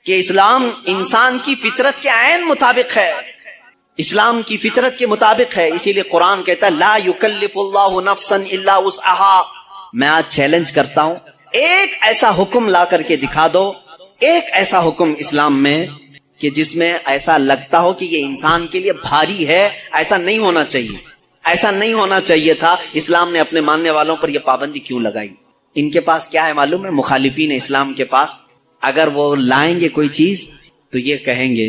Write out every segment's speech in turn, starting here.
کہ اسلام انسان کی فطرت کے عین مطابق ہے، اسلام کی فطرت کے مطابق ہے. اسی لیے قرآن کہتا ہے لا یکلف اللہ نفسا الا وسعها. میں آج چیلنج کرتا ہوں، ایک ایسا حکم لا کر کے دکھا دو، ایک ایسا حکم اسلام میں کہ جس میں ایسا لگتا ہو کہ یہ انسان کے لیے بھاری ہے. ایسا نہیں ہونا چاہیے، ایسا نہیں ہونا چاہیے تھا. اسلام نے اپنے ماننے والوں پر یہ پابندی کیوں لگائی؟ ان کے پاس کیا ہے معلوم ہے؟ مخالفین اسلام کے پاس اگر وہ لائیں گے کوئی چیز تو یہ کہیں گے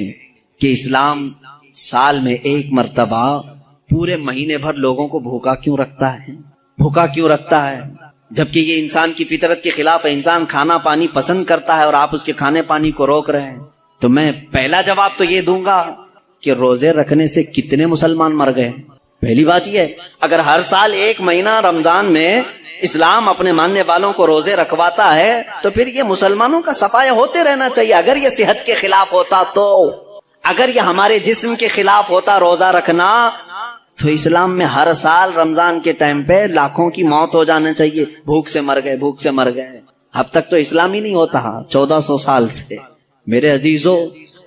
کہ اسلام سال میں ایک مرتبہ پورے مہینے بھر لوگوں کو بھوکا کیوں رکھتا ہے، بھوکا کیوں رکھتا ہے، جبکہ یہ انسان کی فطرت کے خلاف ہے. انسان کھانا پانی پسند کرتا ہے اور آپ اس کے کھانے پانی کو روک رہے ہیں. تو میں پہلا جواب تو یہ دوں گا کہ روزے رکھنے سے کتنے مسلمان مر گئے. پہلی بات یہ ہے، اگر ہر سال ایک مہینہ رمضان میں اسلام اپنے ماننے والوں کو روزے رکھواتا ہے تو پھر یہ مسلمانوں کا صفایا ہوتے رہنا چاہیے. اگر یہ صحت کے خلاف ہوتا، تو اگر یہ ہمارے جسم کے خلاف ہوتا روزہ رکھنا، تو اسلام میں ہر سال رمضان کے ٹائم پہ لاکھوں کی موت ہو جانا چاہیے. بھوک سے مر گئے، بھوک سے مر گئے. اب تک تو اسلام ہی نہیں ہوتا 1400 سال سے. میرے عزیزو،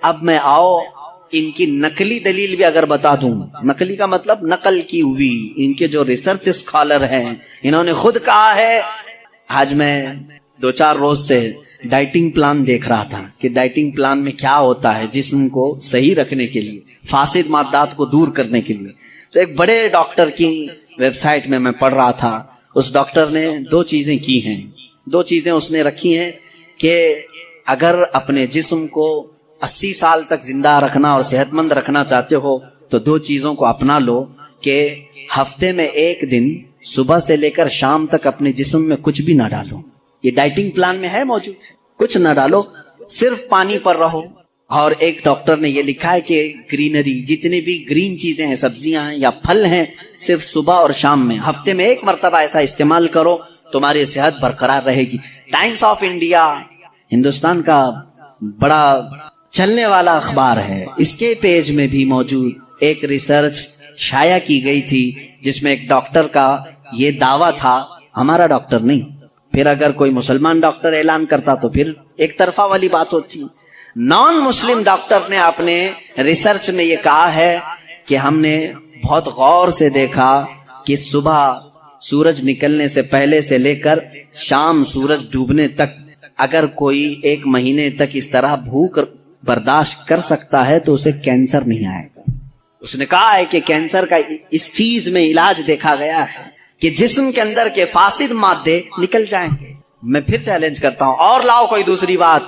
اب میں آؤ ان کی نقلی دلیل بھی اگر بتا دوں. نقلی کا مطلب نقل کی ہوئی. ان کے جو ریسرچ اسکالر ہیں انہوں نے خود کہا ہے. آج میں 2-4 روز سے ڈائٹنگ پلان دیکھ رہا تھا کہ ڈائٹنگ پلان میں کیا ہوتا ہے جسم کو صحیح رکھنے کے لیے، فاسد مادات کو دور کرنے کے لیے. تو ایک بڑے ڈاکٹر کی ویب سائٹ میں پڑھ رہا تھا. اس ڈاکٹر نے 2 چیزیں کی ہیں، 2 چیزیں اس نے رکھی ہیں کہ اگر اپنے جسم کو 80 سال تک زندہ رکھنا اور صحت مند رکھنا چاہتے ہو تو 2 چیزوں کو اپنا لو کہ ہفتے میں 1 دن صبح سے لے کر شام تک اپنے جسم میں کچھ بھی نہ ڈالو. یہ ڈائٹنگ پلان میں ہے موجود ہے. کچھ نہ ڈالو، صرف پانی پر رہو. اور ایک ڈاکٹر نے یہ لکھا ہے کہ گرینری، جتنی بھی گرین چیزیں ہیں، سبزیاں ہیں یا پھل ہیں، صرف صبح اور شام میں ہفتے میں 1 مرتبہ ایسا استعمال کرو، تمہاری صحت برقرار رہے گی. ٹائمز آف انڈیا ہندوستان کا بڑا چلنے والا اخبار ہے. اس کے پیج میں بھی موجود ایک ریسرچ شائع کی گئی تھی جس میں ایک ڈاکٹر کا یہ دعویٰ تھا، ہمارا ڈاکٹر نہیں، پھر اگر کوئی مسلمان ڈاکٹر اعلان کرتا تو پھر ایک طرفہ والی بات ہوتی. نان مسلم ڈاکٹر نے اپنے ریسرچ میں یہ کہا ہے کہ ہم نے بہت غور سے دیکھا کہ صبح سورج نکلنے سے پہلے سے لے کر شام سورج ڈوبنے تک اگر کوئی 1 مہینے تک اس طرح بھوک برداشت کر سکتا ہے تو اسے کینسر نہیں آئے گا. اس نے کہا ہے کہ کینسر کا اس چیز میں علاج دیکھا گیا ہے کہ جسم کے اندر کے فاسد مادے نکل جائیں گے. میں پھر چیلنج کرتا ہوں، اور لاؤ کوئی دوسری بات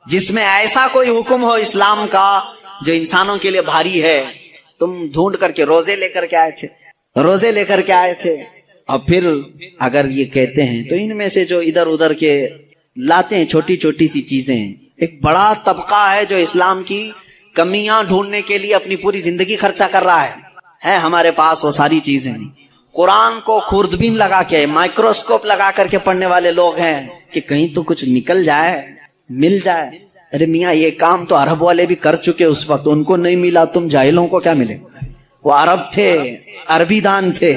جس میں ایسا کوئی حکم ہو اسلام کا جو انسانوں کے لیے بھاری ہے. تم ڈھونڈ کر کے روزے لے کر کے آئے تھے، روزے لے کر کے آئے تھے. اور پھر اگر یہ کہتے ہیں تو ان میں سے جو ادھر ادھر کے لاتے ہیں چھوٹی چھوٹی سی چیزیں، ایک بڑا طبقہ ہے جو اسلام کی کمیاں ڈھونڈنے کے لیے اپنی پوری زندگی خرچہ کر رہا ہے. ہمارے پاس وہ ساری چیزیں. قرآن کو خوردبین لگا کے، مائکروسکوپ لگا کر کے پڑھنے والے لوگ ہیں کہ کہیں تو کچھ نکل جائے، مل جائے. ارے میاں، یہ کام تو عرب والے بھی کر چکے اس وقت، ان کو نہیں ملا، تم جاہلوں کو کیا ملے؟ وہ عرب تھے، عربی دان تھے،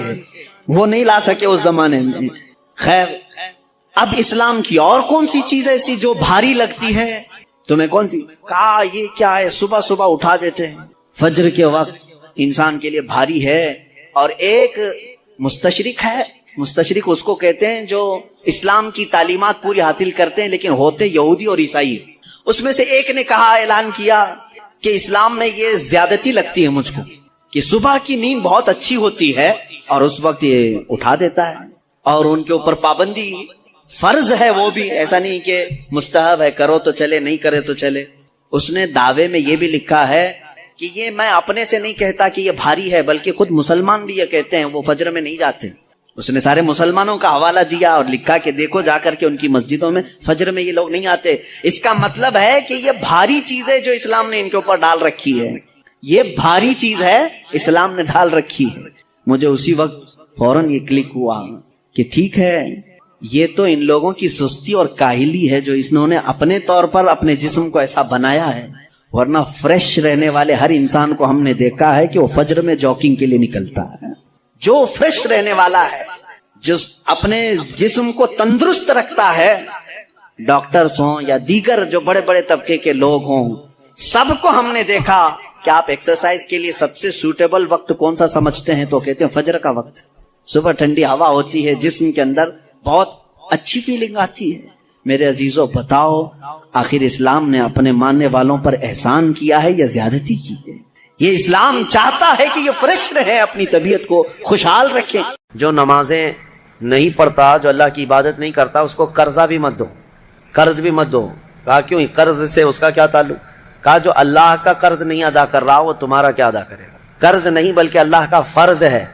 وہ نہیں لا سکے اس زمانے میں. خیر، اب اسلام کی اور کون سی چیز ایسی جو بھاری لگتی ہے تمہیں؟ کون سی؟ کہا یہ کیا ہے، صبح صبح اٹھا دیتے ہیں فجر کے وقت، انسان کے لیے بھاری ہے. اور ایک مستشرق ہے، مستشرق اس کو کہتے ہیں جو اسلام کی تعلیمات پوری حاصل کرتے ہیں لیکن ہوتے یہودی اور عیسائی. اس میں سے ایک نے کہا، اعلان کیا کہ اسلام میں یہ زیادتی لگتی ہے مجھ کو کہ صبح کی نیند بہت اچھی ہوتی ہے اور اس وقت یہ اٹھا دیتا ہے. اور ان کے اوپر پابندی فرض ہے، وہ بھی ایسا نہیں کہ مستحب ہے، کرو تو چلے، نہیں کرے تو چلے. اس نے دعوے میں یہ بھی لکھا ہے کہ یہ میں اپنے سے نہیں کہتا کہ یہ بھاری ہے، بلکہ خود مسلمان بھی یہ کہتے ہیں، وہ فجر میں نہیں جاتے. اس نے سارے مسلمانوں کا حوالہ دیا اور لکھا کہ دیکھو جا کر کے ان کی مسجدوں میں فجر میں یہ لوگ نہیں آتے. اس کا مطلب ہے کہ یہ بھاری چیز ہے جو اسلام نے ان کے اوپر ڈال رکھی ہے، یہ بھاری چیز ہے اسلام نے ڈال رکھی ہے. مجھے اسی وقت فوراً یہ کلک ہوا کہ ٹھیک ہے، یہ تو ان لوگوں کی سستی اور کاہلی ہے جو انہوں نے اپنے طور پر اپنے جسم کو ایسا بنایا ہے. ورنہ فریش رہنے والے ہر انسان کو ہم نے دیکھا ہے کہ وہ فجر میں جاگنگ کے لیے نکلتا ہے. جو فریش رہنے والا ہے، جو اپنے جسم کو تندرست رکھتا ہے، ڈاکٹرز ہوں یا دیگر جو بڑے بڑے طبقے کے لوگ ہوں، سب کو ہم نے دیکھا کہ آپ ایکسرسائز کے لیے سب سے سوٹیبل وقت کون سا سمجھتے ہیں؟ تو کہتے ہیں فجر کا وقت. صبح ٹھنڈی ہوا ہوتی ہے، جسم کے اندر بہت اچھی فیلنگ آتی ہے. میرے عزیزوں بتاؤ، آخر اسلام نے اپنے ماننے والوں پر احسان کیا ہے یا زیادتی کی ہے؟ یہ اسلام چاہتا ہے کہ یہ فریش رہے، اپنی طبیعت کو خوشحال رکھے. جو نمازیں نہیں پڑھتا، جو اللہ کی عبادت نہیں کرتا، اس کو قرضہ بھی مت دو، قرض بھی مت دو. کہا کیوں؟ قرض سے اس کا کیا تعلق؟ کہا جو اللہ کا قرض نہیں ادا کر رہا وہ تمہارا کیا ادا کرے گا؟ قرض نہیں بلکہ اللہ کا فرض ہے.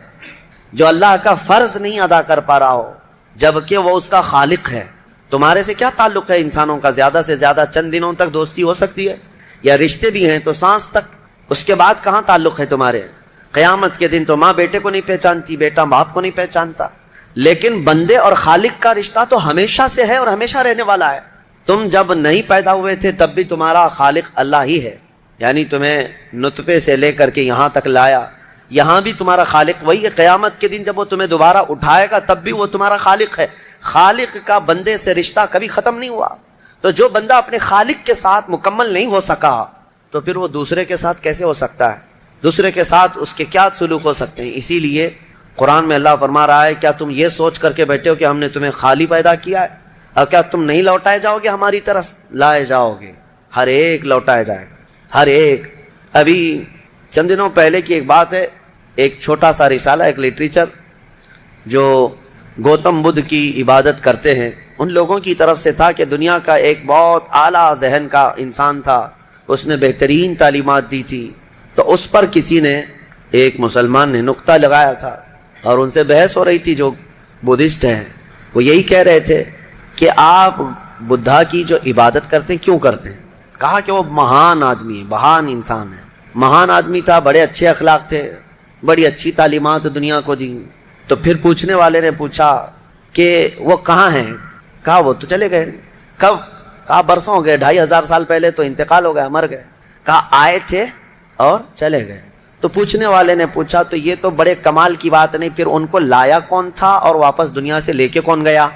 جو اللہ کا فرض نہیں ادا کر پا رہا ہو جبکہ وہ اس کا خالق ہے، تمہارے سے کیا تعلق ہے؟ انسانوں کا زیادہ سے زیادہ چند دنوں تک دوستی ہو سکتی ہے، یا رشتے بھی ہیں تو سانس تک. اس کے بعد کہاں تعلق ہے تمہارے؟ قیامت کے دن تو ماں بیٹے کو نہیں پہچانتی، بیٹا باپ کو نہیں پہچانتا. لیکن بندے اور خالق کا رشتہ تو ہمیشہ سے ہے اور ہمیشہ رہنے والا ہے. تم جب نہیں پیدا ہوئے تھے تب بھی تمہارا خالق اللہ ہی ہے، یعنی تمہیں نطفے سے لے کر کے یہاں تک لایا، یہاں بھی تمہارا خالق وہی ہے. قیامت کے دن جب وہ تمہیں دوبارہ اٹھائے گا تب بھی وہ تمہارا خالق ہے. خالق کا بندے سے رشتہ کبھی ختم نہیں ہوا. تو جو بندہ اپنے خالق کے ساتھ مکمل نہیں ہو سکا تو پھر وہ دوسرے کے ساتھ کیسے ہو سکتا ہے؟ دوسرے کے ساتھ اس کے کیا سلوک ہو سکتے ہیں؟ اسی لیے قرآن میں اللہ فرما رہا ہے کیا تم یہ سوچ کر کے بیٹھے ہو کہ ہم نے تمہیں خالی پیدا کیا ہے اور کیا تم نہیں لوٹائے جاؤ گے؟ ہماری طرف لائے جاؤ گے، ہر ایک لوٹائے جائے گا، ہر ایک. ابھی چند دنوں پہلے کی ایک بات ہے، ایک چھوٹا سا رسالہ، ایک لٹریچر جو گوتم بدھ کی عبادت کرتے ہیں ان لوگوں کی طرف سے تھا کہ دنیا کا ایک بہت اعلیٰ ذہن کا انسان تھا، اس نے بہترین تعلیمات دی تھی. تو اس پر کسی نے، ایک مسلمان نے نقطہ لگایا تھا اور ان سے بحث ہو رہی تھی جو بدھسٹ ہیں. وہ یہی کہہ رہے تھے کہ آپ بدھا کی جو عبادت کرتے ہیں کیوں کرتے ہیں؟ کہا کہ وہ مہان آدمی، مہان انسان ہے، مہان آدمی تھا، بڑے اچھے اخلاق تھے، بڑی اچھی تعلیمات دنیا کو دی. تو پھر پوچھنے والے نے پوچھا کہ وہ کہاں ہیں؟ کہا وہ تو چلے گئے. کب؟ کہا برسوں ہو گئے، 2500 سال پہلے تو انتقال ہو گیا، مر گئے. کہا آئے تھے اور چلے گئے. تو پوچھنے والے نے پوچھا تو یہ تو بڑے کمال کی بات نہیں، پھر ان کو لایا کون تھا اور واپس دنیا سے لے کے کون گیا؟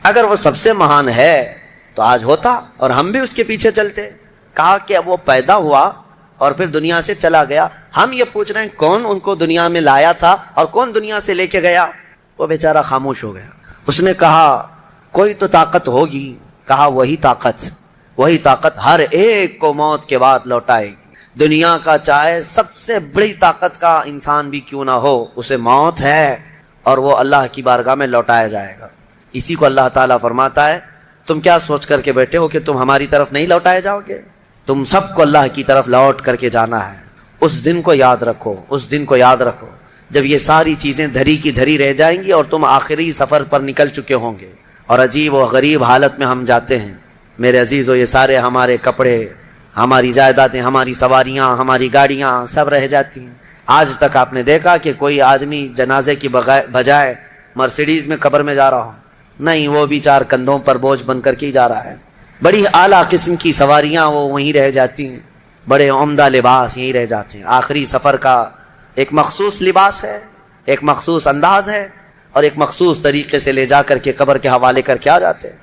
اگر وہ سب سے مہان ہے تو آج ہوتا اور ہم بھی اس کے پیچھے چلتے. کہا کہ وہ پیدا ہوا اور پھر دنیا سے چلا گیا. ہم یہ پوچھ رہے ہیں کون ان کو دنیا میں لایا تھا اور کون دنیا سے لے کے گیا؟ وہ بیچارہ خاموش ہو گیا. اس نے کہا کوئی تو طاقت ہوگی. کہا وہی طاقت ہر ایک کو موت کے بعد لوٹائے گی. دنیا کا چاہے سب سے بڑی طاقت کا انسان بھی کیوں نہ ہو، اسے موت ہے اور وہ اللہ کی بارگاہ میں لوٹایا جائے گا. اسی کو اللہ تعالیٰ فرماتا ہے تم کیا سوچ کر کے بیٹھے ہو کہ تم ہماری طرف نہیں لوٹائے جاؤ گے؟ تم سب کو اللہ کی طرف لوٹ کر کے جانا ہے. اس دن کو یاد رکھو، اس دن کو یاد رکھو جب یہ ساری چیزیں دھری کی دھری رہ جائیں گی اور تم آخری سفر پر نکل چکے ہوں گے اور عجیب و غریب حالت میں ہم جاتے ہیں. میرے عزیزو، یہ سارے ہمارے کپڑے، ہماری جائیدادیں، ہماری سواریاں، ہماری گاڑیاں سب رہ جاتی ہیں. آج تک آپ نے دیکھا کہ کوئی آدمی جنازے کی بجائے مرسیڈیز میں قبر میں جا رہا ہو؟ نہیں، وہ بھی 4 کندھوں پر بوجھ بن کر کے ہی جا رہا ہے. بڑی اعلیٰ قسم کی سواریاں وہ وہیں رہ جاتی ہیں، بڑے عمدہ لباس یہیں رہ جاتے ہیں. آخری سفر کا ایک مخصوص لباس ہے، ایک مخصوص انداز ہے اور ایک مخصوص طریقے سے لے جا کر کے قبر کے حوالے کر کے آ جاتے ہیں.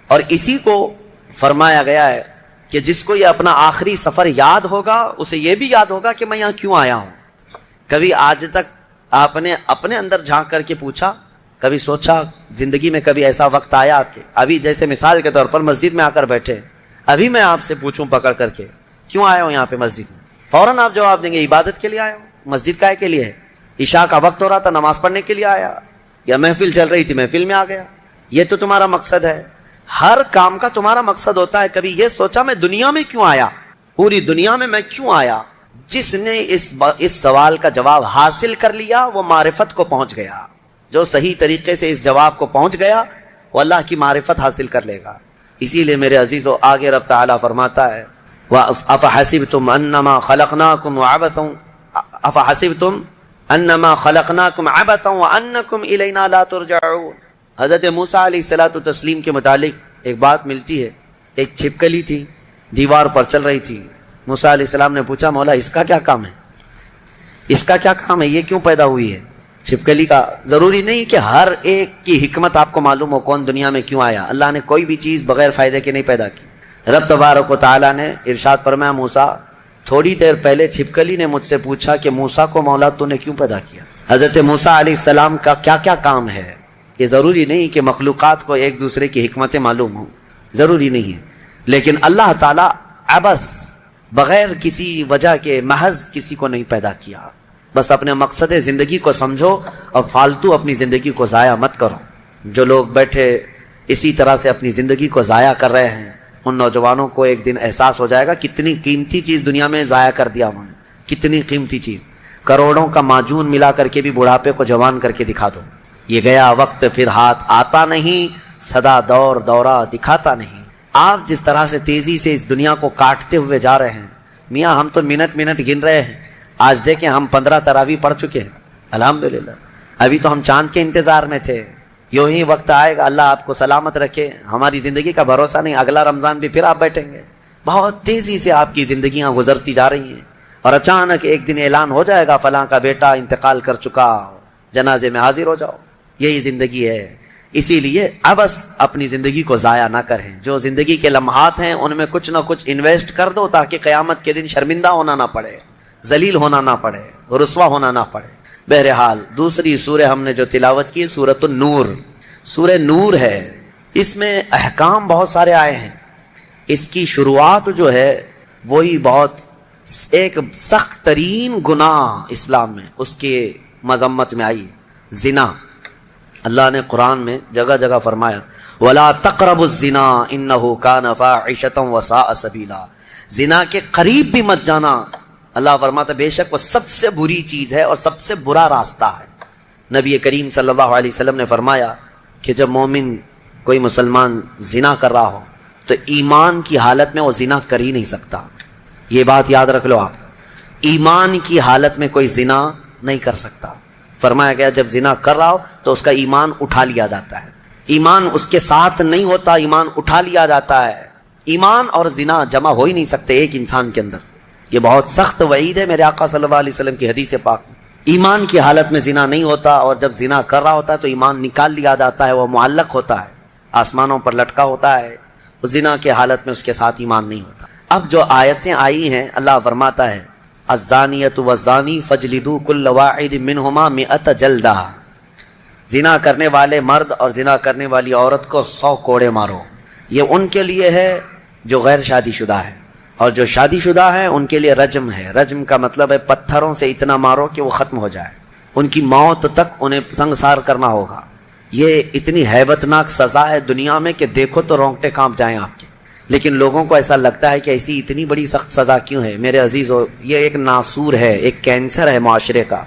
اور اسی کو فرمایا گیا ہے کہ جس کو یہ اپنا آخری سفر یاد ہوگا اسے یہ بھی یاد ہوگا کہ میں یہاں کیوں آیا ہوں. کبھی آج تک آپ نے اپنے اندر جھانک کر کے پوچھا، کبھی سوچا زندگی میں کبھی ایسا وقت آیا کہ ابھی جیسے مثال کے طور پر مسجد میں آ کر بیٹھے، ابھی میں آپ سے پوچھوں پکڑ کر کے کیوں آئے ہو یہاں پہ مسجد میں، فوراً آپ جواب دیں گے عبادت کے لیے آئے ہو. مسجد کا کے لیے ہے، عشاء کا وقت ہو رہا تھا نماز پڑھنے کے لیے آیا، یا محفل چل رہی تھی محفل میں آ گیا. یہ تو تمہارا مقصد ہے. ہر کام کا تمہارا مقصد ہوتا ہے. کبھی یہ سوچا میں دنیا میں کیوں آیا، پوری دنیا میں کیوں آیا؟ جس نے اس سوال کا جواب حاصل کر لیا وہ معرفت کو پہنچ گیا. جو صحیح طریقے سے اس جواب کو پہنچ گیا وہ اللہ کی معرفت حاصل کر لے گا. اسی لیے میرے عزیزو آگے رب تعالیٰ فرماتا ہے أَفَحَسِبْتُمْ أَنَّمَا خَلَقْنَاكُمْ عَبَثًا وَأَنَّكُمْ إِلَيْنَا لَا تُرْجَعُونَ. حضرت موسیٰ علیہ الصلوۃ والتسلیم کے متعلق ایک بات ملتی ہے. ایک چھپکلی تھی دیوار پر چل رہی تھی. موسیٰ علیہ السلام نے پوچھا مولا اس کا کیا کام ہے، اس کا کیا کام ہے، یہ کیوں پیدا ہوئی ہے؟ چھپکلی کا ضروری نہیں کہ ہر ایک کی حکمت آپ کو معلوم ہو کون دنیا میں کیوں آیا. اللہ نے کوئی بھی چیز بغیر فائدے کے نہیں پیدا کی. رب تبارک و تعالیٰ نے ارشاد فرمایا موسیٰ تھوڑی دیر پہلے چھپکلی نے مجھ سے پوچھا کہ موسیٰ کو مولا تو نے کیوں پیدا کیا. حضرت موسیٰ علیہ السلام کا کیا کیا کام ہے. یہ ضروری نہیں کہ مخلوقات کو ایک دوسرے کی حکمتیں معلوم ہوں, ضروری نہیں ہے, لیکن اللہ تعالیٰ عبث بغیر کسی وجہ کے محض کسی کو نہیں پیدا کیا. بس اپنے مقصد زندگی کو سمجھو اور فالتو اپنی زندگی کو ضائع مت کرو. جو لوگ بیٹھے اسی طرح سے اپنی زندگی کو ضائع کر رہے ہیں ان نوجوانوں کو ایک دن احساس ہو جائے گا کتنی قیمتی چیز دنیا میں ضائع کر دیا انہوں نے, کتنی قیمتی چیز. کروڑوں کا معجون ملا کر کے بھی بڑھاپے کو جوان کر کے دکھا دو. یہ گیا وقت پھر ہاتھ آتا نہیں, سدا دور دورہ دکھاتا نہیں. آپ جس طرح سے تیزی سے اس دنیا کو کاٹتے ہوئے جا رہے ہیں, میاں ہم تو منٹ منٹ گن رہے ہیں. آج دیکھیں ہم 15 تراویح پڑھ چکے ہیں الحمدللہ. ابھی تو ہم چاند کے انتظار میں تھے. یوں ہی وقت آئے گا, اللہ آپ کو سلامت رکھے, ہماری زندگی کا بھروسہ نہیں, اگلا رمضان بھی پھر آپ بیٹھیں گے. بہت تیزی سے آپ کی زندگیاں گزرتی جا رہی ہیں اور اچانک ایک دن اعلان ہو جائے گا فلاں کا بیٹا انتقال کر چکا, جنازے میں حاضر ہو جاؤ. یہی زندگی ہے. اسی لیے عبث اپنی زندگی کو ضائع نہ کریں. جو زندگی کے لمحات ہیں ان میں کچھ نہ کچھ انویسٹ کر دو تاکہ قیامت کے دن شرمندہ ہونا نہ پڑے, ذلیل ہونا نہ پڑے, رسوا ہونا نہ پڑے. بہرحال دوسری سورہ ہم نے جو تلاوت کی سورۃ النور, سورہ نور ہے. اس میں احکام بہت سارے آئے ہیں. اس کی شروعات جو ہے وہی بہت ایک سخت ترین گناہ اسلام میں اس کے مذمت میں آئی, زنا. اللہ نے قرآن میں جگہ جگہ فرمایا وَلَا تَقْرَبُوا الزِّنَا إِنَّهُ كَانَ فَاحِشَةً وَسَاءَ سَبِيلًا. زنا کے قریب بھی مت جانا. اللہ فرماتا بے شک وہ سب سے بری چیز ہے اور سب سے برا راستہ ہے. نبی کریم صلی اللہ علیہ وسلم نے فرمایا کہ جب مومن کوئی مسلمان زنا کر رہا ہو تو ایمان کی حالت میں وہ زنا کر ہی نہیں سکتا. یہ بات یاد رکھ لو آپ, ایمان کی حالت میں کوئی زنا نہیں کر سکتا. فرمایا گیا جب زنا کر رہا ہو تو اس کا ایمان اٹھا لیا جاتا ہے. ایمان اس کے ساتھ نہیں ہوتا, ایمان اٹھا لیا جاتا ہے. ایمان اور زنا جمع ہو ہی نہیں سکتے ایک انسان کے اندر. یہ بہت سخت وعید ہے میرے آقا صلی اللہ علیہ وسلم کی حدیث پاک. ایمان کی حالت میں زنا نہیں ہوتا اور جب زنا کر رہا ہوتا ہے تو ایمان نکال لیا جاتا ہے, وہ معلق ہوتا ہے, آسمانوں پر لٹکا ہوتا ہے. زنا کی حالت میں اس کے ساتھ ایمان نہیں ہوتا. اب جو آیتیں آئی ہیں اللہ فرماتا ہے الزانیۃ والزانی فجلدوا کل واحد منہما 100 جلدہ. زنا کرنے والے مرد اور زنا کرنے والی عورت کو 100 کوڑے مارو. یہ ان کے لیے ہے جو غیر شادی شدہ ہے, اور جو شادی شدہ ہیں ان کے لیے رجم ہے. رجم کا مطلب ہے پتھروں سے اتنا مارو کہ وہ ختم ہو جائے, ان کی موت تک انہیں سنگسار کرنا ہوگا. یہ اتنی ہیبت ناک سزا ہے دنیا میں کہ دیکھو تو رونگٹے کانپ جائیں آپ کے. لیکن لوگوں کو ایسا لگتا ہے کہ ایسی اتنی بڑی سخت سزا کیوں ہے. میرے عزیزو, یہ ایک ناسور ہے, ایک کینسر ہے معاشرے کا,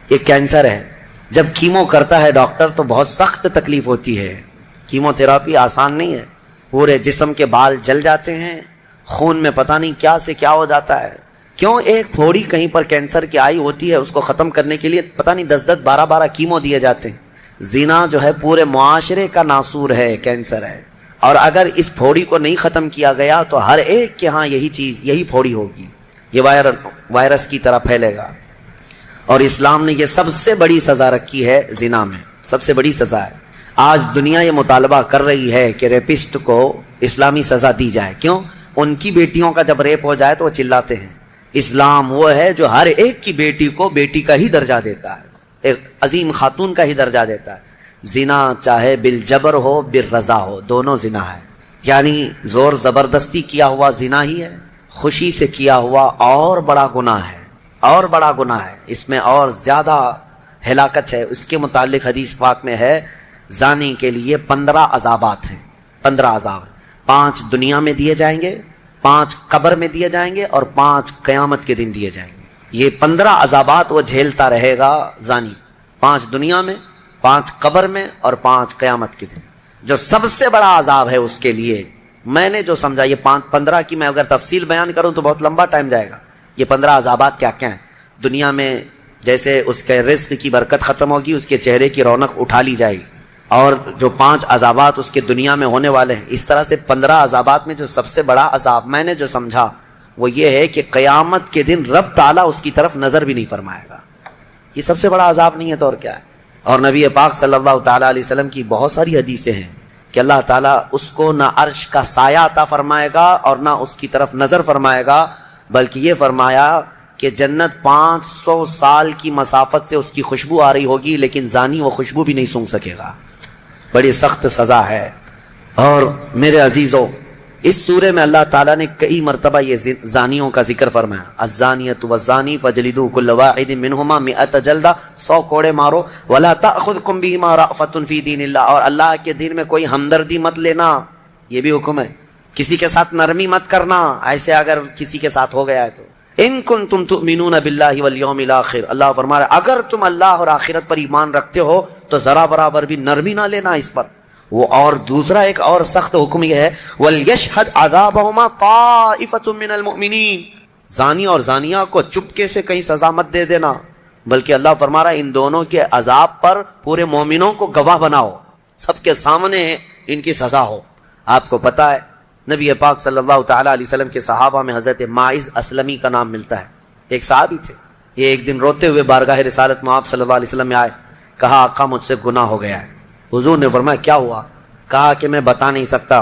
ایک کینسر ہے. جب کیمو کرتا ہے ڈاکٹر تو بہت سخت تکلیف ہوتی ہے. کیمو تھراپی آسان نہیں ہے. پورے جسم کے بال جل جاتے ہیں, خون میں پتہ نہیں کیا سے کیا ہو جاتا ہے. کیوں؟ ایک پھوڑی کہیں پر کینسر کی آئی ہوتی ہے, اس کو ختم کرنے کے لیے پتہ نہیں 10 12 کیمو دیے جاتے ہیں. زنا جو ہے پورے معاشرے کا ناسور ہے, کینسر ہے. اور اگر اس پھوڑی کو نہیں ختم کیا گیا تو ہر ایک کے ہاں یہی چیز, یہی پھوڑی ہوگی. یہ وائرس کی طرح پھیلے گا. اور اسلام نے یہ سب سے بڑی سزا رکھی ہے زنا میں, سب سے بڑی سزا ہے. آج دنیا یہ مطالبہ کر رہی ہے کہ ریپسٹ کو اسلامی سزا دی جائے. کیوں؟ ان کی بیٹیوں کا جب ریپ ہو جائے تو وہ چلاتے ہیں. اسلام وہ ہے جو ہر ایک کی بیٹی کو بیٹی کا ہی درجہ دیتا ہے, ایک عظیم خاتون کا ہی درجہ دیتا ہے. زنا چاہے بالجبر ہو بالرضا ہو, دونوں زنا ہے. یعنی زور زبردستی کیا ہوا زنا ہی ہے, خوشی سے کیا ہوا اور بڑا گناہ ہے, اور بڑا گناہ ہے. اس میں اور زیادہ ہلاکت ہے. اس کے متعلق حدیث پاک میں ہے زانی کے لیے 15 عذابات ہیں. 15 عذاب ہیں. 5 دنیا میں دیے جائیں گے, 5 قبر میں دیے جائیں گے, اور 5 قیامت کے دن دیے جائیں گے. یہ 15 عذابات وہ جھیلتا رہے گا زانی. 5 دنیا میں, 5 قبر میں, اور 5 قیامت کے دن. جو سب سے بڑا عذاب ہے اس کے لیے, میں نے جو سمجھا, یہ 15 کی میں اگر تفصیل بیان کروں تو بہت لمبا ٹائم جائے گا. یہ 15 عذابات کیا کیا ہیں دنیا میں؟ جیسے اس کے رزق کی برکت ختم ہوگی, اس کے چہرے کی رونق اٹھا لی جائے گی. اور جو 5 عذابات اس کے دنیا میں ہونے والے ہیں, اس طرح سے 15 عذابات میں جو سب سے بڑا عذاب میں نے جو سمجھا وہ یہ ہے کہ قیامت کے دن رب تعالیٰ اس کی طرف نظر بھی نہیں فرمائے گا. یہ سب سے بڑا عذاب نہیں ہے تو اور کیا ہے؟ اور نبی پاک صلی اللہ تعالیٰ علیہ وسلم کی بہت ساری حدیثیں ہیں کہ اللہ تعالیٰ اس کو نہ عرش کا سایہ عطا فرمائے گا اور نہ اس کی طرف نظر فرمائے گا، بلکہ یہ فرمایا کہ جنت 500 سال کی مسافت سے اس کی خوشبو آ رہی ہوگی، لیکن زانی وہ خوشبو بھی نہیں سونگھ سکے گا۔ بڑی سخت سزا ہے۔ اور میرے عزیزو، اس سورے میں اللہ تعالیٰ نے کئی مرتبہ یہ زانیوں کا ذکر فرمایا، الزانیۃ والزانی فجلدوا کل واحد منہما 100 جلدہ، 100 کوڑے مارو، ولا تأخذکم بہما رأفۃ فی دین اللہ، اور اللہ کے دین میں کوئی ہمدردی مت لینا، یہ بھی حکم ہے۔ کسی کے ساتھ نرمی مت کرنا، ایسے اگر کسی کے ساتھ ہو گیا ہے تو۔ ان کنتم تؤمنون باللہ والیوم الاخر، اللہ فرما رہا ہے اگر تم اللہ اور آخرت پر ایمان رکھتے ہو تو ذرا برابر بھی نرمی نہ لینا اس پر۔ وہ اور دوسرا ایک اور سخت حکم یہ ہے، وَلْيَشْهَدْ عَذَابَهُمَا طَائِفَةٌ مِّنَ الْمُؤْمِنِينَ، زانی اور زانیہ کو چپکے سے کہیں سزا مت دے دینا، بلکہ اللہ فرما رہا ہے ان دونوں کے عذاب پر پورے مومنوں کو گواہ بناؤ، سب کے سامنے ان کی سزا ہو۔ آپ کو پتا ہے نبی پاک صلی اللہ تعالیٰ علیہ وسلم کے صحابہ میں حضرت ماعز اسلمی کا نام ملتا ہے، ایک صحابی تھے۔ یہ ایک دن روتے ہوئے بارگاہ رسالت میں آپ صلی اللہ علیہ وسلم میں آئے، کہا آقا مجھ سے گناہ ہو گیا ہے۔ حضور نے فرمایا کیا ہوا؟ کہا کہ میں بتا نہیں سکتا۔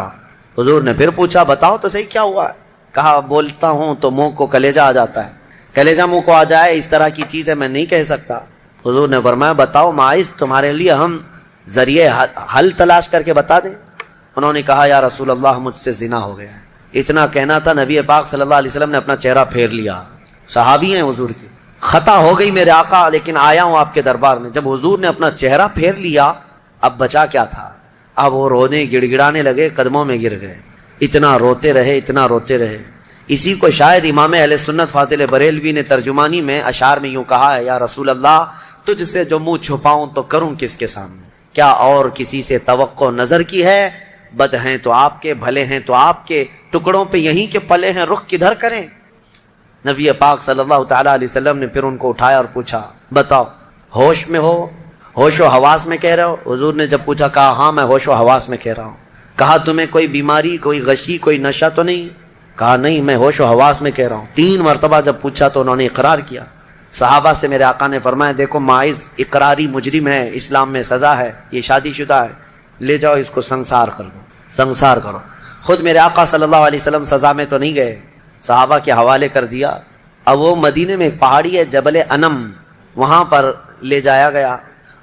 حضور نے پھر پوچھا بتاؤ تو صحیح کیا ہوا ہے؟ کہا بولتا ہوں تو منہ کو کلیجہ آ جاتا ہے، کلیجہ منہ کو آ جائے اس طرح کی چیز ہے میں نہیں کہہ سکتا۔ حضور نے فرمایا بتاؤ ماعز تمہارے لیے ہم ذریعے حل تلاش کر کے بتا دیں؟ انہوں نے کہا یا رسول اللہ مجھ سے زنا ہو گیا ہے۔ اتنا کہنا تھا نبی پاک صلی اللہ علیہ وسلم نے اپنا چہرہ پھیر لیا، صحابی ہیں حضور کی، خطا ہو گئی میرے آقا لیکن آیا ہوں آپ کے دربار میں۔ جب حضور نے اپنا چہرہ پھیر لیا اب بچا کیا تھا؟ اب وہ رونے گڑ گڑانے لگے، قدموں میں گر گئے، اتنا روتے رہے اتنا روتے رہے۔ اسی کو شاید امام اہل سنت فاضل بریلوی نے ترجمانی میں اشعار میں یوں کہا ہے، یا رسول اللہ تجھ سے جو منہ چھپاؤں تو کروں کس کے سامنے، کیا اور کسی سے توقع نظر کی ہے؟ بد ہیں تو آپ کے، بھلے ہیں تو آپ کے، ٹکڑوں پہ یہیں کے پلے ہیں، رخ کدھر کریں؟ نبی پاک صلی اللہ تعالیٰ علیہ وسلم نے پھر ان کو اٹھایا اور پوچھا بتاؤ ہوش میں ہو، ہوش و حواس میں کہہ رہے ہو؟ حضور نے جب پوچھا کہا ہاں میں ہوش و حواس میں کہہ رہا ہوں۔ کہا تمہیں کوئی بیماری، کوئی غشی، کوئی نشہ تو نہیں؟ کہا نہیں میں ہوش و حواس میں کہہ رہا ہوں۔ 3 مرتبہ جب پوچھا تو انہوں نے اقرار کیا۔ صحابہ سے میرے آقا نے فرمایا دیکھو ماعز اقراری مجرم ہے، اسلام میں سزا ہے، یہ شادی شدہ ہے، لے جاؤ اس کو سنسار کر دو، سنسار کرو۔ خود میرے آقا صلی اللہ علیہ وسلم سزا میں تو نہیں گئے، صحابہ کے حوالے کر دیا۔ اب وہ مدینے میں ایک پہاڑی ہے جبل انم، وہاں پر لے جایا گیا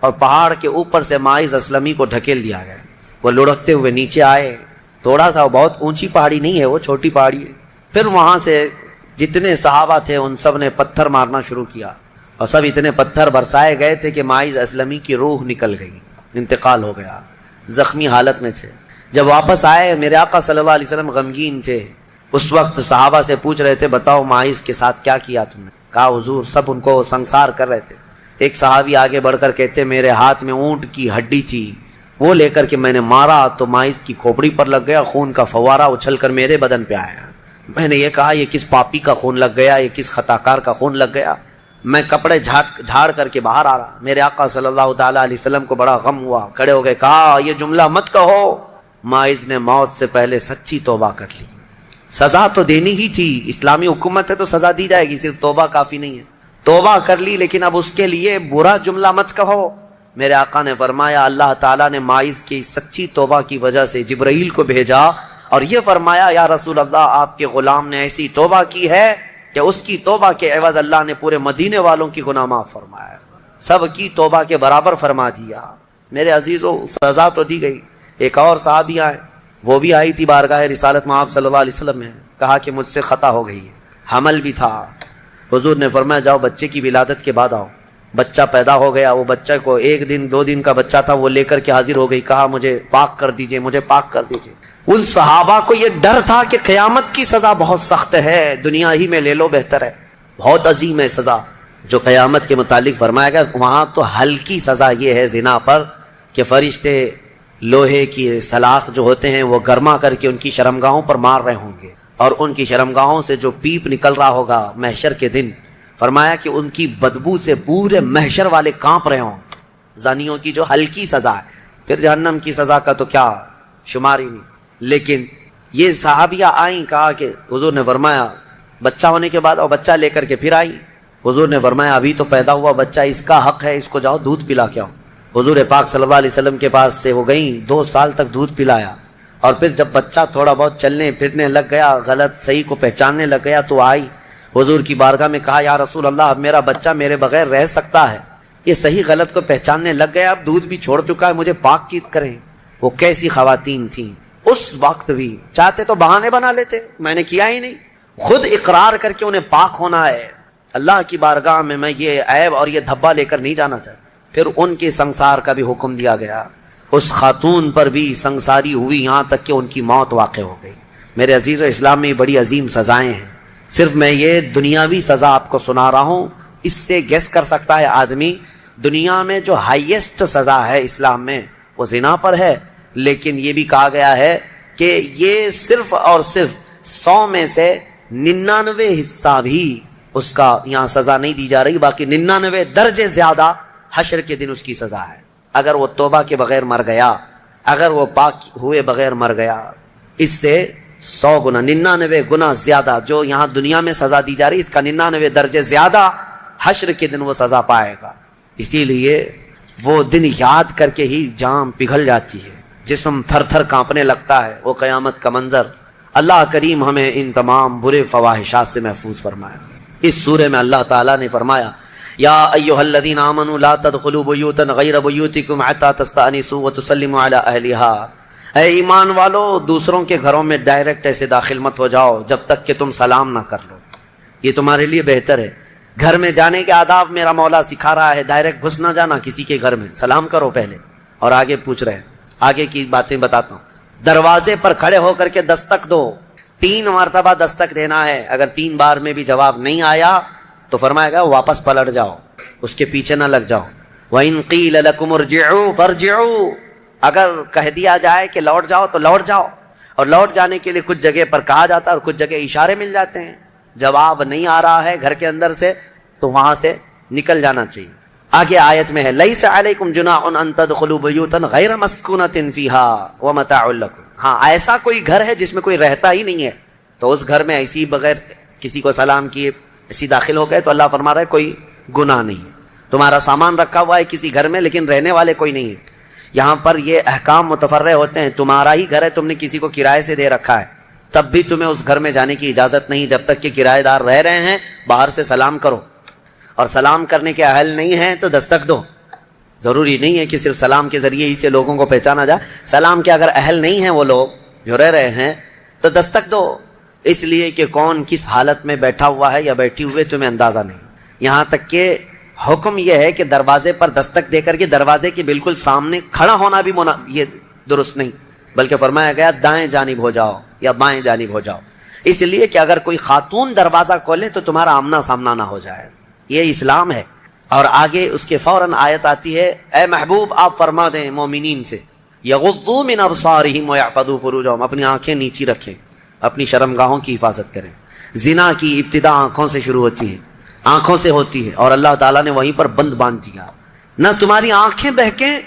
اور پہاڑ کے اوپر سے ماعز اسلمی کو ڈھکیل دیا گیا۔ وہ لڑکتے ہوئے نیچے آئے، تھوڑا سا بہت اونچی پہاڑی نہیں ہے، وہ چھوٹی پہاڑی ہے۔ پھر وہاں سے جتنے صحابہ تھے ان سب نے پتھر مارنا شروع کیا اور سب اتنے پتھر برسائے گئے تھے کہ ماعز اسلمی کی روح نکل گئی، انتقال ہو گیا، زخمی حالت میں تھے۔ جب واپس آئے میرے آقا صلی اللہ علیہ وسلم غمگین تھے۔ اس وقت صحابہ سے پوچھ رہے تھے بتاؤ ماعز کے ساتھ کیا کیا تم نے؟ کہا حضور سب ان کو سنسار کر رہے تھے۔ ایک صحابی آگے بڑھ کر کہتے میرے ہاتھ میں اونٹ کی ہڈی تھی، وہ لے کر کے میں نے مارا تو ماعز کی کھوپڑی پر لگ گیا، خون کا فوارہ اچھل کر میرے بدن پہ آیا۔ میں نے یہ کہا یہ کس پاپی کا خون لگ گیا، یہ کس خطا کار کا خون لگ گیا؟ میں کپڑے جھاڑ کر کے باہر آ رہا، میرے آقا صلی اللہ تعالیٰ علیہ وسلم کو بڑا غم ہوا، کھڑے ہو گئے، کہا یہ جملہ مت کہو، ماعز نے موت سے پہلے سچی توبہ کر لی۔ سزا تو دینی ہی تھی، اسلامی حکومت ہے تو سزا دی جائے گی، صرف توبہ کافی نہیں ہے۔ توبہ کر لی لیکن اب اس کے لیے برا جملہ مت کہو۔ میرے آقا نے فرمایا اللہ تعالیٰ نے ماعز کی سچی توبہ کی وجہ سے جبرائیل کو بھیجا اور یہ فرمایا یا رسول اللہ آپ کے غلام نے ایسی توبہ کی ہے کہ اس کی توبہ کے عوض اللہ نے پورے مدینے والوں کی گناہ معاف فرمایا، سب کی توبہ کے برابر فرما دیا۔ میرے عزیزو سزا تو دی گئی۔ ایک اور صحابی آئے، وہ بھی آئی تھی بارگاہ رسالت میں آپ صلی اللہ علیہ وسلم میں، کہا کہ مجھ سے خطا ہو گئی ہے، حمل بھی تھا۔ حضور نے فرمایا جاؤ بچے کی ولادت کے بعد آؤ۔ بچہ پیدا ہو گیا، وہ بچہ کو 1 دن 2 دن کا بچہ تھا، وہ لے کر کے حاضر ہو گئی، کہا مجھے پاک کر دیجئے، مجھے پاک کر دیجئے۔ ان صحابہ کو یہ ڈر تھا کہ قیامت کی سزا بہت سخت ہے، دنیا ہی میں لے لو بہتر ہے، بہت عظیم ہے سزا جو قیامت کے متعلق فرمایا گیا۔ وہاں تو ہلکی سزا یہ ہے زنا پر کہ فرشتے لوہے کی سلاخ جو ہوتے ہیں وہ گرما کر کے ان کی شرمگاہوں پر مار رہے ہوں گے اور ان کی شرمگاہوں سے جو پیپ نکل رہا ہوگا محشر کے دن، فرمایا کہ ان کی بدبو سے پورے محشر والے کانپ رہے ہوں۔ زانیوں کی جو ہلکی سزا ہے، پھر جہنم کی سزا کا تو کیا شمار ہی نہیں۔ لیکن یہ صحابیہ آئیں، کہا کہ حضور نے فرمایا بچہ ہونے کے بعد اور بچہ لے کر کے پھر آئی۔ حضور نے فرمایا ابھی تو پیدا ہوا بچہ، اس کا حق ہے، اس کو جاؤ دودھ پلا کے آؤ۔ حضور پاک صلی اللہ علیہ وسلم کے پاس سے وہ گئیں، 2 سال تک دودھ پلایا، اور پھر جب بچہ تھوڑا بہت چلنے پھرنے لگ گیا، غلط صحیح کو پہچاننے لگ گیا، تو آئی حضور کی بارگاہ میں، کہا یا رسول اللہ اب میرا بچہ میرے بغیر رہ سکتا ہے؟ یہ صحیح غلط کو پہچاننے لگ گیا، اب دودھ بھی چھوڑ چکا ہے، مجھے پاک کی کریں۔ وہ کیسی خواتین تھیں اس وقت بھی، چاہتے تو بہانے بنا لیتے، میں نے کیا ہی نہیں، خود اقرار کر کے انہیں پاک ہونا ہے، اللہ کی بارگاہ میں یہ عیب اور یہ دھبا لے کر نہیں جانا چاہتا۔ پھر ان کے سنسار کا بھی حکم دیا گیا، اس خاتون پر بھی سنساری ہوئی، یہاں تک کہ ان کی موت واقع ہو گئی۔ میرے عزیز و اسلام میں بڑی عظیم سزائیں ہیں، صرف میں یہ دنیاوی سزا آپ کو سنا رہا ہوں، اس سے گیس کر سکتا ہے آدمی دنیا میں جو ہائیسٹ سزا ہے اسلام میں وہ زنا پر ہے، لیکن یہ بھی کہا گیا ہے کہ یہ صرف اور صرف 100 میں سے 99 حصہ بھی اس کا یہاں سزا نہیں دی جا رہی، باقی 99 درجے زیادہ حشر کے دن اس کی سزا ہے۔ اگر وہ توبہ کے بغیر مر گیا، اگر وہ پاک ہوئے بغیر مر گیا، اس سے 100 گنا 99 گنا زیادہ جو یہاں دنیا میں سزا دی جا رہی، اس کا 99 درجے زیادہ حشر کے دن وہ سزا پائے گا۔ اسی لیے وہ دن یاد کر کے ہی جان پگھل جاتی ہے، جسم تھر تھر کانپنے لگتا ہے، وہ قیامت کا منظر۔ اللہ کریم ہمیں ان تمام برے فواحشات سے محفوظ فرمائے۔ اس سورے میں اللہ تعالیٰ نے فرمایا یا ایھا الذین آمنوا لا تدخلوا بیوتا غیر بیوتکم حتی تستأنسوا وتسلموا علی اہلہا، اے ایمان والو دوسروں کے گھروں میں ڈائریکٹ ایسے داخل مت ہو جاؤ جب تک کہ تم سلام نہ کر لو، یہ تمہارے لیے بہتر ہے۔ گھر میں جانے کے آداب میرا مولا سکھا رہا ہے، ڈائریکٹ گھس نہ جانا کسی کے گھر میں، سلام کرو پہلے۔ اور آگے پوچھ رہے ہیں، آگے کی باتیں بتاتا ہوں۔ دروازے پر کھڑے ہو کر کے دستک دو، 3 مرتبہ دستک دینا ہے، اگر 3 بار میں بھی جواب نہیں آیا تو فرمایا گیا واپس پلٹ جاؤ، اس کے پیچھے نہ لگ جاؤ۔ وَإِن قِيلَ لَكُمُ ارْجِعُوا فَارْجِعُوا، اگر کہہ دیا جائے کہ لوٹ جاؤ تو لوٹ جاؤ، اور لوٹ جانے کے لیے کچھ جگہ پر کہا جاتا ہے اور کچھ جگہ اشارے مل جاتے ہیں۔ جواب نہیں آ رہا ہے گھر کے اندر سے تو وہاں سے نکل جانا چاہیے۔ آگے آیت میں ہے لَيْسَ عَلَيْكُمْ جُنَاحٌ أَن تَدْخُلُوا بُيُوتًا غَيْرَ مَسْكُونَةٍ فِيهَا وَمَتَاعٌ لَكُمْ، ہاں ایسا کوئی گھر ہے جس میں کوئی رہتا ہی نہیں ہے تو اس گھر میں ایسی بغیر کسی کو سلام کیے ایسی داخل ہو گئے تو اللہ فرما رہا ہے کوئی گناہ نہیں ہے۔ تمہارا سامان رکھا ہوا ہے کسی گھر میں لیکن رہنے والے کوئی نہیں ہے، یہاں پر یہ احکام متفرع ہوتے ہیں۔ تمہارا ہی گھر ہے، تم نے کسی کو کرائے سے دے رکھا ہے، تب بھی تمہیں اس گھر میں جانے کی اجازت نہیں جب تک کہ کرایہ دار رہ رہے ہیں۔ باہر سے سلام کرو، اور سلام کرنے کے اہل نہیں ہیں تو دستک دو۔ ضروری نہیں ہے کہ صرف سلام کے ذریعے ہی سے لوگوں کو پہچانا جائے، سلام کے اگر اہل نہیں ہیں وہ لوگ جو رہ رہے ہیں تو دستک دو، اس لیے کہ کون کس حالت میں بیٹھا ہوا ہے یا بیٹھی ہوئے تمہیں اندازہ نہیں۔ یہاں تک کہ حکم یہ ہے کہ دروازے پر دستک دے کر کے دروازے کے بالکل سامنے کھڑا ہونا بھی یہ درست نہیں، بلکہ فرمایا گیا دائیں جانب ہو جاؤ یا بائیں جانب ہو جاؤ، اس لیے کہ اگر کوئی خاتون دروازہ کھولے تو تمہارا آمنا سامنا نہ ہو جائے، یہ اسلام ہے۔ اور آگے اس کے فوراً آیت آتی ہے اے محبوب آپ فرما دیں مومنین سے یغضوا من ابصارہم ویحفظوا فروجہم، اپنی آنکھیں نیچی رکھیں، اپنی شرمگاہوں کی حفاظت کریں۔ زنا کی ابتدا آنکھوں سے شروع ہوتی ہے، آنکھوں سے ہوتی ہے، اور اللہ تعالیٰ نے وہیں پر بند باندھ دیا، نہ تمہاری آنکھیں بہکیں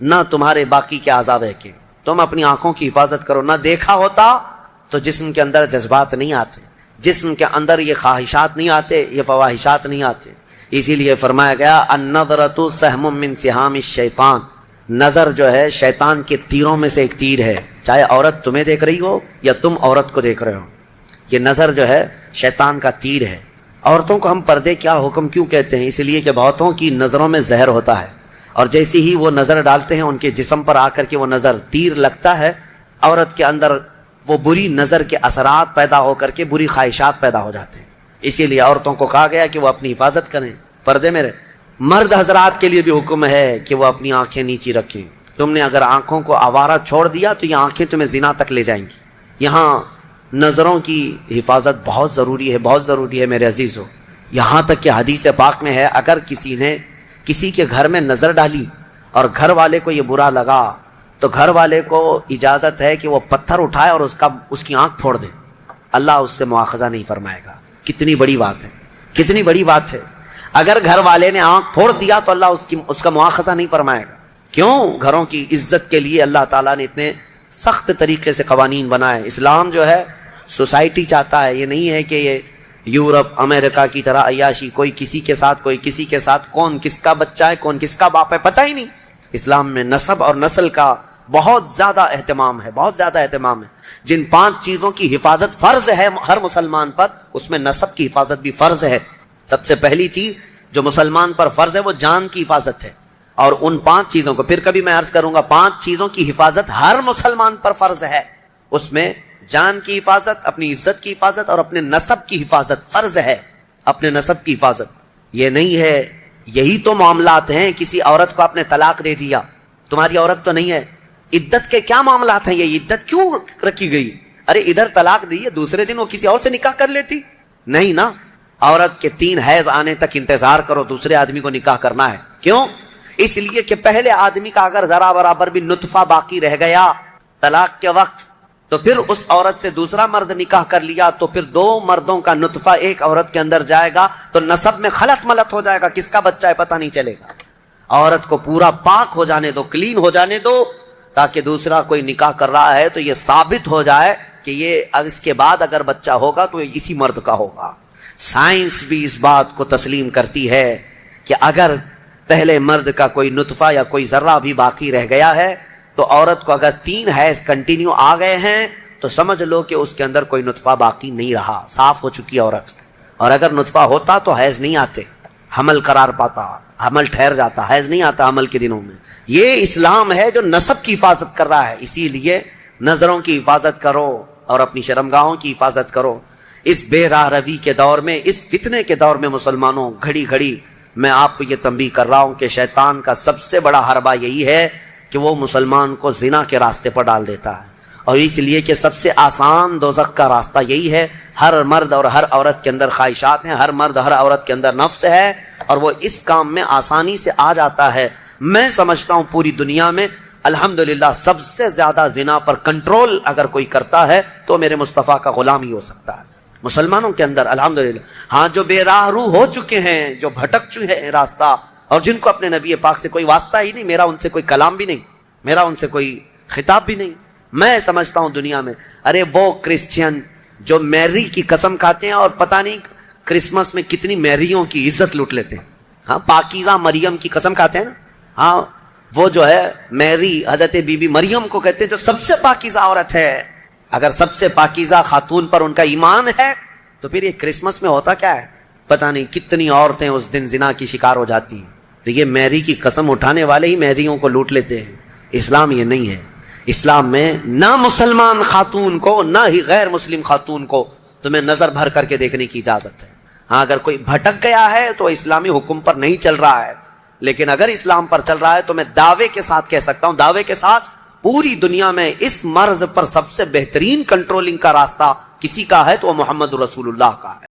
نہ تمہارے باقی کے اعضاء بہکیں، تم اپنی آنکھوں کی حفاظت کرو۔ نہ دیکھا ہوتا تو جسم کے اندر جذبات نہیں آتے، جسم کے اندر یہ خواہشات نہیں آتے، یہ فواہشات نہیں آتے، اسی لیے فرمایا گیا النظرۃ سہم من سہام الشیطان، نظر جو ہے شیطان کے تیروں میں سے ایک تیر ہے، چاہے عورت تمہیں دیکھ رہی ہو یا تم عورت کو دیکھ رہے ہو، یہ نظر جو ہے شیطان کا تیر ہے۔ عورتوں کو ہم پردے کیا حکم کیوں کہتے ہیں؟ اس لیے کہ بہتوں کی نظروں میں زہر ہوتا ہے، اور جیسی ہی وہ نظر ڈالتے ہیں ان کے جسم پر آ کر کے وہ نظر تیر لگتا ہے، عورت کے اندر وہ بری نظر کے اثرات پیدا ہو کر کے بری خواہشات پیدا ہو جاتے ہیں۔ اسی لیے عورتوں کو کہا گیا کہ وہ اپنی حفاظت کریں، پردے میں رہیں۔ مرد حضرات کے لیے بھی حکم ہے کہ وہ اپنی آنکھیں نیچی رکھیں۔ تم نے اگر آنکھوں کو آوارہ چھوڑ دیا تو یہ آنکھیں تمہیں زنا تک لے جائیں گی۔ یہاں نظروں کی حفاظت بہت ضروری ہے، بہت ضروری ہے میرے عزیزو، یہاں تک کہ حدیث پاک میں ہے اگر کسی نے کسی کے گھر میں نظر ڈالی اور گھر والے کو یہ برا لگا تو گھر والے کو اجازت ہے کہ وہ پتھر اٹھائے اور اس کی آنکھ پھوڑ دے، اللہ اس سے مواخذہ نہیں فرمائے گا۔ کتنی بڑی بات ہے، کتنی بڑی بات ہے۔ اگر گھر والے نے آنکھ پھوڑ دیا تو اللہ اس کا مواخذہ نہیں فرمائے گا۔ کیوں؟ گھروں کی عزت کے لیے اللہ تعالیٰ نے اتنے سخت طریقے سے قوانین بنائے۔ اسلام جو ہے سوسائٹی چاہتا ہے، یہ نہیں ہے کہ یہ یورپ امریکہ کی طرح عیاشی، کوئی کسی کے ساتھ کوئی کسی کے ساتھ، کون کس کا بچہ ہے کون کس کا باپ ہے پتہ ہی نہیں۔ اسلام میں نسب اور نسل کا بہت زیادہ اہتمام ہے، بہت زیادہ اہتمام ہے۔ جن 5 چیزوں کی حفاظت فرض ہے ہر مسلمان پر، اس میں نسب کی حفاظت بھی فرض ہے۔ سب سے پہلی چیز جو مسلمان پر فرض ہے وہ جان کی حفاظت ہے، اور ان 5 چیزوں کو پھر کبھی میں عرض کروں گا، 5 چیزوں کی حفاظت ہر مسلمان پر فرض ہے۔ اس میں جان کی حفاظت، اپنی عزت کی حفاظت اور اپنے نسب کی حفاظت فرض ہے۔ اپنے نسب کی حفاظت یہ نہیں ہے، یہی تو معاملات ہیں، کسی عورت کو آپ نے طلاق دے دیا، تمہاری عورت تو نہیں ہے، عدت کے کیا معاملات ہیں؟ یہ عدت کیوں رکھی گئی؟ ارے ادھر طلاق دی ہے، دوسرے دن وہ کسی اور سے نکاح کر لیتی؟ نہیں نا، عورت کے 3 حیض آنے تک انتظار کرو، دوسرے آدمی کو نکاح کرنا ہے۔ کیوں؟ اس لیے کہ پہلے آدمی کا اگر ذرا برابر بھی نطفہ باقی رہ گیا طلاق کے وقت، تو پھر اس عورت سے دوسرا مرد نکاح کر لیا تو پھر 2 مردوں کا نطفہ ایک عورت کے اندر جائے گا تو نسب میں خلط ملط ہو جائے گا، کس کا بچہ ہے پتہ نہیں چلے گا۔ عورت کو پورا پاک ہو جانے دو، کلین ہو جانے دو، تاکہ دوسرا کوئی نکاح کر رہا ہے تو یہ ثابت ہو جائے کہ یہ اس کے بعد اگر بچہ ہوگا تو یہ اسی مرد کا ہوگا۔ سائنس بھی اس بات کو تسلیم کرتی ہے کہ اگر پہلے مرد کا کوئی نطفہ یا کوئی ذرہ بھی باقی رہ گیا ہے تو عورت کو اگر 3 حیض کنٹینیو آ گئے ہیں تو سمجھ لو کہ اس کے اندر کوئی نطفہ باقی نہیں رہا، صاف ہو چکی عورت۔ اور اگر نطفہ ہوتا تو حیض نہیں آتے، حمل قرار پاتا، حمل ٹھہر جاتا، حیض نہیں آتا حمل کے دنوں میں۔ یہ اسلام ہے جو نسب کی حفاظت کر رہا ہے، اسی لیے نظروں کی حفاظت کرو اور اپنی شرمگاہوں کی حفاظت کرو۔ اس بے راہ روی کے دور میں، اس فتنے کے دور میں مسلمانوں، گھڑی گھڑی میں آپ کو یہ تنبیہ کر رہا ہوں کہ شیطان کا سب سے بڑا حربہ یہی ہے کہ وہ مسلمان کو زنا کے راستے پر ڈال دیتا ہے، اور اس لیے کہ سب سے آسان دوزخ کا راستہ یہی ہے۔ ہر مرد اور ہر عورت کے اندر خواہشات ہیں، ہر مرد ہر عورت کے اندر نفس ہے، اور وہ اس کام میں آسانی سے آ جاتا ہے۔ میں سمجھتا ہوں پوری دنیا میں الحمدللہ سب سے زیادہ زنا پر کنٹرول اگر کوئی کرتا ہے تو میرے مصطفیٰ کا غلام ہی ہو سکتا ہے مسلمانوں کے اندر، الحمدللہ۔ ہاں، جو بے راہ رو ہو چکے ہیں، جو بھٹک چکے ہیں راستہ، اور جن کو اپنے نبی پاک سے کوئی واسطہ ہی نہیں، میرا ان سے کوئی کلام بھی نہیں، میرا ان سے کوئی خطاب بھی نہیں، میں سمجھتا ہوں دنیا میں، ارے وہ کرسچین جو میری کی قسم کھاتے ہیں اور پتہ نہیں کرسمس میں کتنی میریوں کی عزت لوٹ لیتے ہیں، ہاں، پاکیزہ مریم کی قسم کھاتے ہیں نا، ہاں، وہ جو ہے میری حضرت بی بی مریم کو کہتے ہیں جو سب سے پاکیزہ عورت ہے۔ اگر سب سے پاکیزہ خاتون پر ان کا ایمان ہے تو پھر یہ کرسمس میں ہوتا کیا ہے؟ پتہ نہیں کتنی عورتیں اس دن زنا کی شکار ہو جاتی ہیں۔ تو یہ میری کی قسم اٹھانے والے ہی میریوں کو لوٹ لیتے ہیں۔ اسلام یہ نہیں ہے۔ اسلام میں نہ مسلمان خاتون کو نہ ہی غیر مسلم خاتون کو تمہیں نظر بھر کر کے دیکھنے کی اجازت ہے۔ ہاں، اگر کوئی بھٹک گیا ہے تو اسلامی حکم پر نہیں چل رہا ہے، لیکن اگر اسلام پر چل رہا ہے تو میں دعوے کے ساتھ کہہ سکتا ہوں، دعوے کے ساتھ، پوری دنیا میں اس مرض پر سب سے بہترین کنٹرولنگ کا راستہ کسی کا ہے تو وہ محمد رسول اللہ کا ہے۔